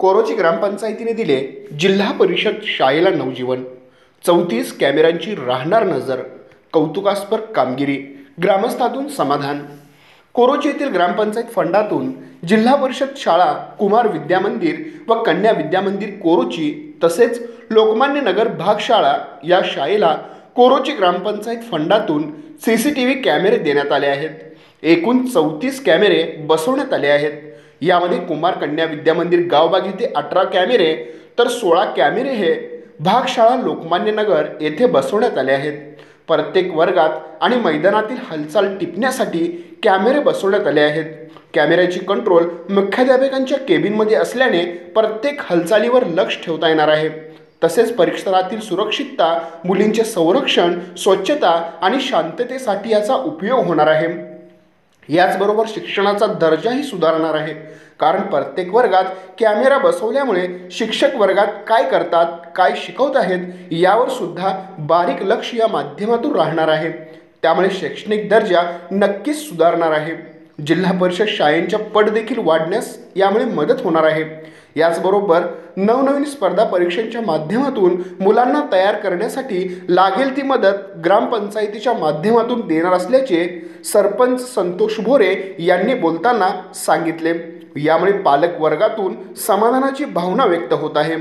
कोरोची ग्रामपंचायतीने दिले जिल्हा परिषद शाळेला नवजीवन। 34 कॅमेऱ्यांची राहणार नजर। कौतुकास्पद कामगिरी। ग्रामस्थातून समाधान। कोरोची येथील ग्रामपंचायत फंडातून जिल्हा परिषद शाळा कुमार विद्यामंदिर व कन्या विद्यामंदिर कोरोची तसेच लोकमान्य नगर भागशाळा या शाळेला कोरोची ग्रामपंचायत फंडातून सीसीटीव्ही कॅमेरे देण्यात आले आहेत। एकूण 34 कॅमेरे बसवण्यात आले आहेत। यामध्ये कुमार कन्या विद्यामंदिर गावबाग येथे 18 कॅमेरे तर 16 कॅमेरे हे भागशाळा लोकमान्य नगर येथे बसवण्यात आले आहेत। प्रत्येक वर्गात आणि मैदानातील हालचाल टिपण्यासाठी कॅमेरे बसवण्यात आले आहेत। कॅमेऱ्याची कंट्रोल मुख्याध्यापकांच्या केबिनमध्ये असल्याने प्रत्येक हालचालीवर लक्ष ठेवता येणार आहे। तसेच परिसरातील सुरक्षितता, मुलींचे संरक्षण, स्वच्छता आणि शांततेसाठी याचा उपयोग होणार आहे। याचबरोबर शिक्षणाचा दर्जाही सुधारणार आहे, कारण प्रत्येक वर्गात कॅमेरा बसवल्यामुळे शिक्षक वर्गात काय करतात, काय शिकवत आहेत यावर सुद्धा बारीक लक्ष या माध्यमातून राहणार आहे। त्यामुळे शैक्षणिक दर्जा नक्कीच सुधारणार आहे। जिल्हा परिषद शाळांच्या पट देखील वाढण्यास यामुळे मदत होणार आहे। याचबरोबर नवनवीन स्पर्धा परीक्षांच्या माध्यमातून मुलांना तयार करण्यासाठी लागेल ती मदत ग्रामपंचायतीच्या माध्यमातून देणार असल्याचे सरपंच संतोष भोरे यांनी बोलताना सांगितले। यामुळे पालक वर्गातून समाधानाची भावना व्यक्त होत आहे।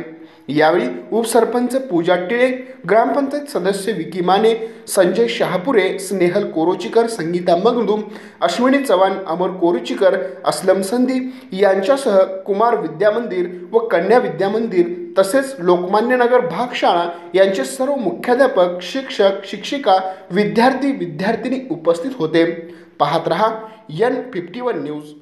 यावेळी उपसरपंच पूजा टिळे, ग्रामपंचायत सदस्य विकी माने, संजय शहापुरे, स्नेहल कोरोचीकर, संगीता मगदूम, अश्विनी चव्हाण, अमर कोरोचीकर, असलम संधी यांच्यासह कुमार विद्यामंदिर व कन्या विद्यामंदिर तसेच लोकमान्य नगर भागशाळा यांचे सर्व मुख्याध्यापक, शिक्षक, शिक्षिका, विद्यार्थी, विद्यार्थिनी उपस्थित होते। पाहत रहा N51 न्यूज।